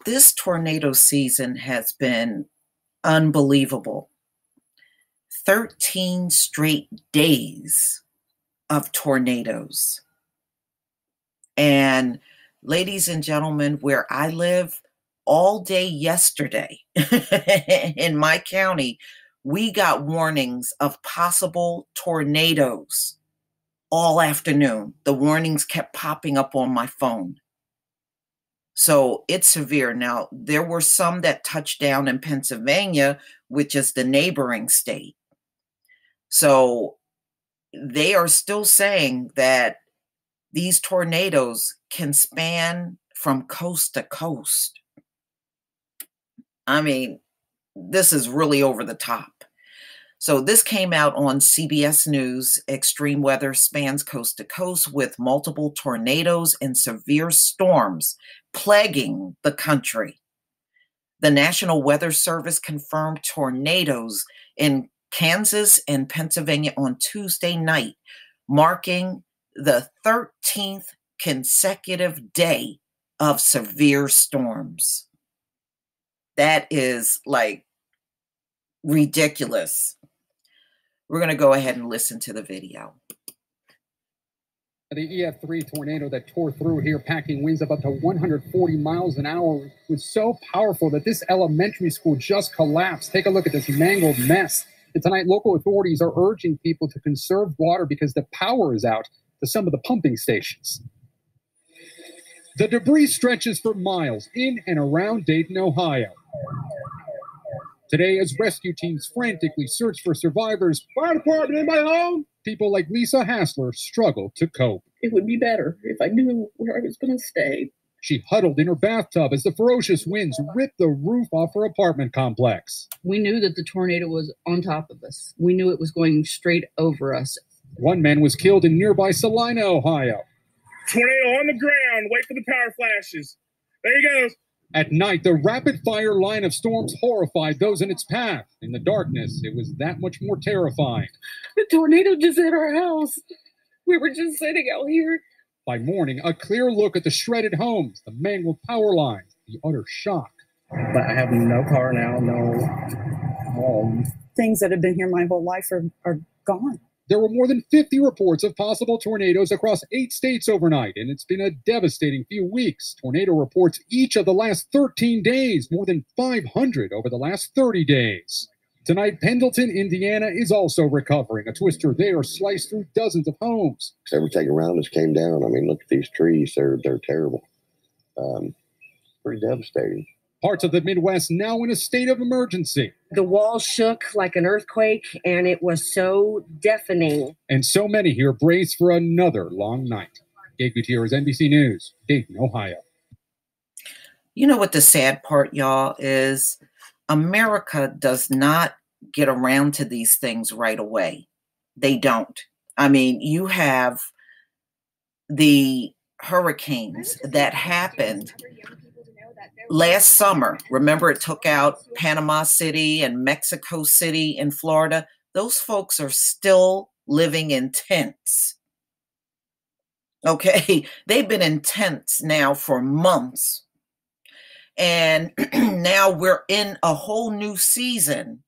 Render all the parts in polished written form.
This tornado season has been unbelievable. 13 straight days of tornadoes. And ladies and gentlemen, where I live, all day yesterday in my county, we got warnings of possible tornadoes all afternoon. The warnings kept popping up on my phone. So it's severe. Now, there were some that touched down in Pennsylvania, which is the neighboring state. So they are still saying that these tornadoes can span from coast to coast. I mean, this is really over the top. So this came out on CBS News. Extreme weather spans coast to coast with multiple tornadoes and severe storms plaguing the country. The National Weather Service confirmed tornadoes in Kansas and Pennsylvania on Tuesday night, marking the 13th consecutive day of severe storms. That is like ridiculous. We're going to go ahead and listen to the video. The EF3 tornado that tore through here, packing winds of up to 140 miles an hour, was so powerful that this elementary school just collapsed. Take a look at this mangled mess. And tonight, local authorities are urging people to conserve water because the power is out to some of the pumping stations. The debris stretches for miles in and around Dayton, Ohio. Today, as rescue teams frantically search for survivors, fire department, anybody home? People like Lisa Hassler struggle to cope. It would be better if I knew where I was going to stay. She huddled in her bathtub as the ferocious winds ripped the roof off her apartment complex. We knew that the tornado was on top of us. We knew it was going straight over us. One man was killed in nearby Salina, Ohio. Tornado on the ground. Wait for the power flashes. There he goes. At night, the rapid-fire line of storms horrified those in its path. In the darkness, it was that much more terrifying. The tornado just hit our house. We were just sitting out here. By morning, a clear look at the shredded homes, the mangled power lines, the utter shock. But I have no car now, no home. Things that have been here my whole life are gone. There were more than 50 reports of possible tornadoes across 8 states overnight, and it's been a devastating few weeks. Tornado reports each of the last 13 days, more than 500 over the last 30 days. Tonight, Pendleton, Indiana is also recovering. A twister there sliced through dozens of homes. Everything around us came down. I mean, look at these trees. They're terrible. Pretty devastating. Parts of the Midwest now in a state of emergency. The walls shook like an earthquake, and it was so deafening. And so many here brace for another long night. Gabe Gutierrez, NBC News, Dayton, Ohio. You know what the sad part, y'all, is? America does not get around to these things right away. They don't. I mean, you have the hurricanes that happened last summer. Remember, it took out Panama City and Mexico City in Florida. Those folks are still living in tents. Okay, they've been in tents now for months. And now we're in a whole new season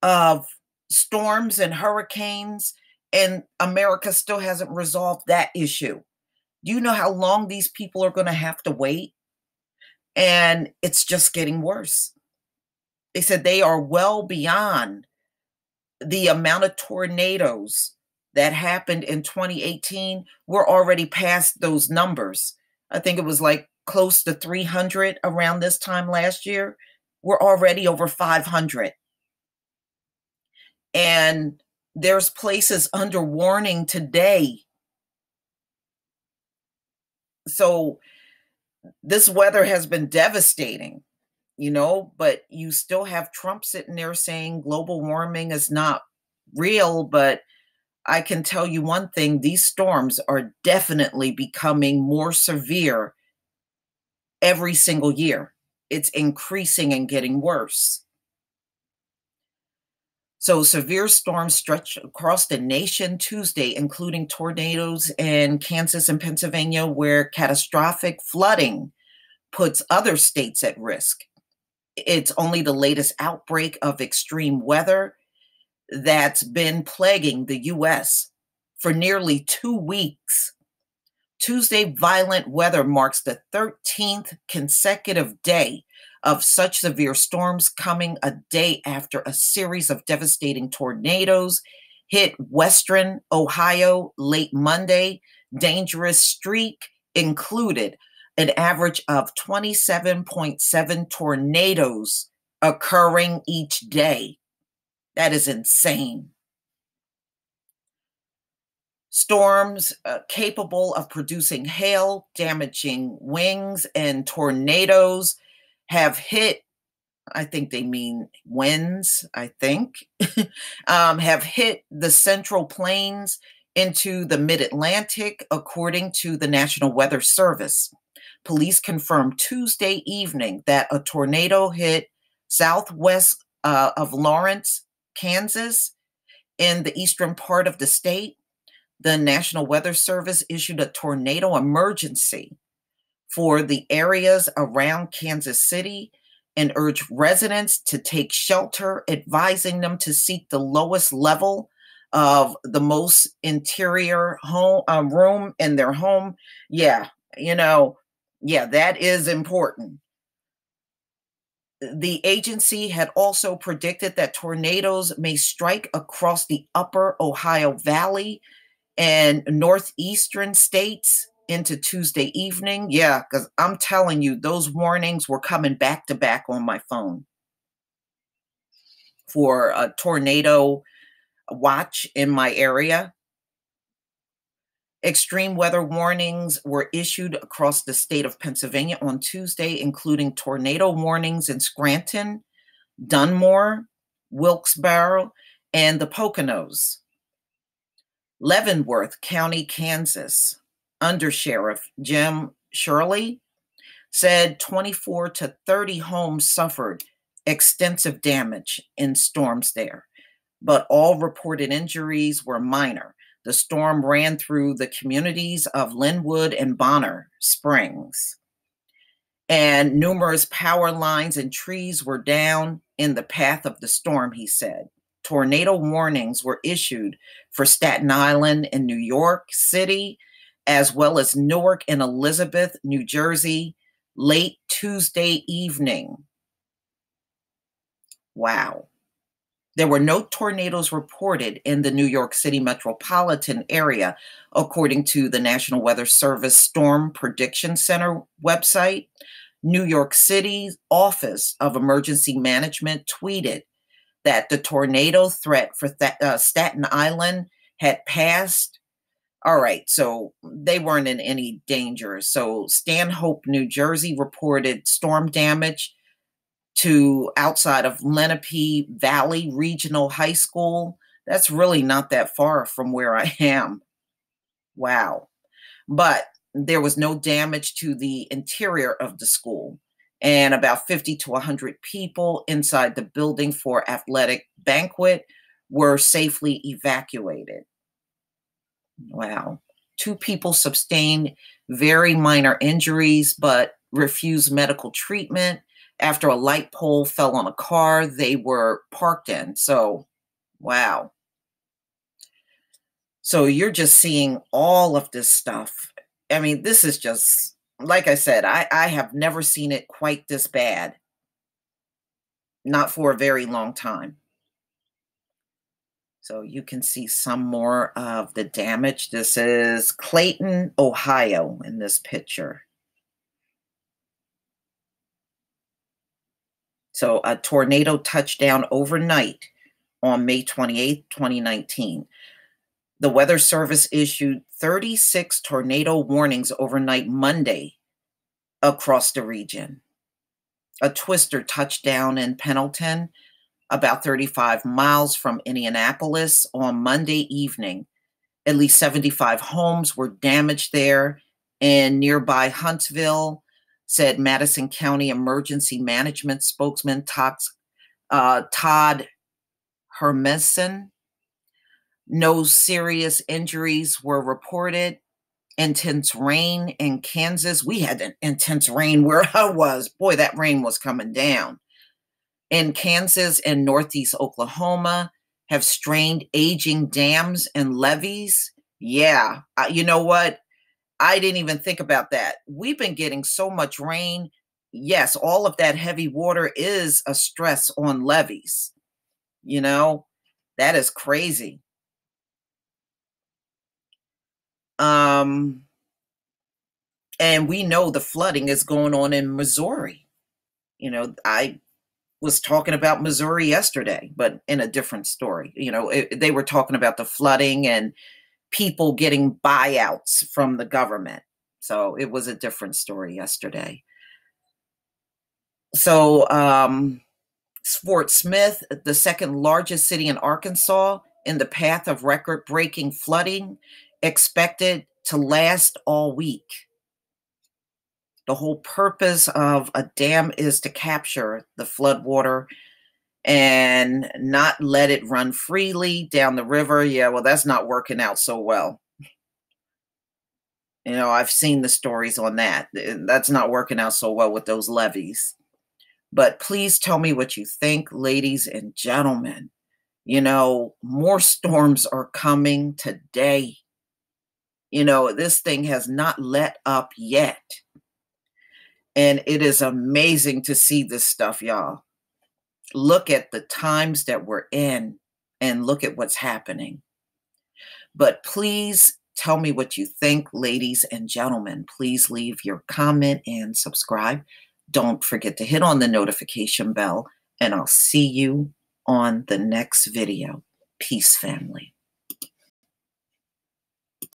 of storms and hurricanes, and America still hasn't resolved that issue. Do you know how long these people are going to have to wait? And it's just getting worse. They said they are well beyond the amount of tornadoes that happened in 2018. We're already past those numbers. I think it was like close to 300 around this time last year. We're already over 500. And there's places under warning today. So this weather has been devastating, you know, but you still have Trump sitting there saying global warming is not real. But I can tell you one thing, these storms are definitely becoming more severe every single year. It's increasing and getting worse. So severe storms stretch across the nation Tuesday, including tornadoes in Kansas and Pennsylvania, where catastrophic flooding puts other states at risk. It's only the latest outbreak of extreme weather that's been plaguing the U.S. for nearly 2 weeks. Tuesday, violent weather marks the 13th consecutive day of such severe storms, coming a day after a series of devastating tornadoes hit western Ohio late Monday. Dangerous streak included an average of 27.7 tornadoes occurring each day. That is insane. Storms capable of producing hail, damaging winds, and tornadoes have hit, I think they mean winds, I think, have hit the Central Plains into the Mid-Atlantic, according to the National Weather Service. Police confirmed Tuesday evening that a tornado hit southwest of Lawrence, Kansas, in the eastern part of the state. The National Weather Service issued a tornado emergency for the areas around Kansas City and urged residents to take shelter, advising them to seek the lowest level of the most interior home room in their home. Yeah, that is important. The agency had also predicted that tornadoes may strike across the upper Ohio Valley and northeastern states into Tuesday evening. Yeah, because I'm telling you, those warnings were coming back to back on my phone for a tornado watch in my area. Extreme weather warnings were issued across the state of Pennsylvania on Tuesday, including tornado warnings in Scranton, Dunmore, Wilkes-Barre, and the Poconos. Leavenworth County, Kansas, Undersheriff Jim Shirley said 24 to 30 homes suffered extensive damage in storms there, but all reported injuries were minor. The storm ran through the communities of Linwood and Bonner Springs, and numerous power lines and trees were down in the path of the storm, he said. Tornado warnings were issued for Staten Island and New York City, as well as Newark and Elizabeth, New Jersey, late Tuesday evening. Wow. There were no tornadoes reported in the New York City metropolitan area, according to the National Weather Service Storm Prediction Center website. New York City's Office of Emergency Management tweeted that the tornado threat for Staten Island had passed. All right, so they weren't in any danger. So Stanhope, New Jersey reported storm damage to outside of Lenape Valley Regional High School. That's really not that far from where I am. Wow. But there was no damage to the interior of the school, and about 50 to 100 people inside the building for athletic banquet were safely evacuated. Wow. 2 people sustained very minor injuries, but refused medical treatment after a light pole fell on a car they were parked in. So, wow. So you're just seeing all of this stuff. I mean, this is just, like I said, I have never seen it quite this bad. Not for a very long time. So you can see some more of the damage. This is Clayton, Ohio in this picture. So a tornado touched down overnight on May 28th, 2019. The Weather Service issued 36 tornado warnings overnight Monday across the region. A twister touched down in Pendleton, about 35 miles from Indianapolis, on Monday evening. At least 75 homes were damaged there. In nearby Huntsville, said Madison County Emergency Management spokesman Todd Hermesen. No serious injuries were reported. intense rain in Kansas. We had an intense rain where I was. Boy, that rain was coming down. In Kansas and northeast Oklahoma have strained aging dams and levees. Yeah, you know what? I didn't even think about that. We've been getting so much rain. Yes, all of that heavy water is a stress on levees. You know, that is crazy. And we know the flooding is going on in Missouri. You know, I was talking about Missouri yesterday, but in a different story. You know, they were talking about the flooding and people getting buyouts from the government. So it was a different story yesterday. So Fort Smith, the second largest city in Arkansas, in the path of record-breaking flooding, expected to last all week. The whole purpose of a dam is to capture the floodwater and not let it run freely down the river. Yeah, well, that's not working out so well. You know, I've seen the stories on that. That's not working out so well with those levees. But please tell me what you think, ladies and gentlemen. You know, more storms are coming today. You know, this thing has not let up yet. And it is amazing to see this stuff, y'all. Look at the times that we're in and look at what's happening. But please tell me what you think, ladies and gentlemen. Please leave your comment and subscribe. Don't forget to hit on the notification bell, and I'll see you on the next video. Peace, family.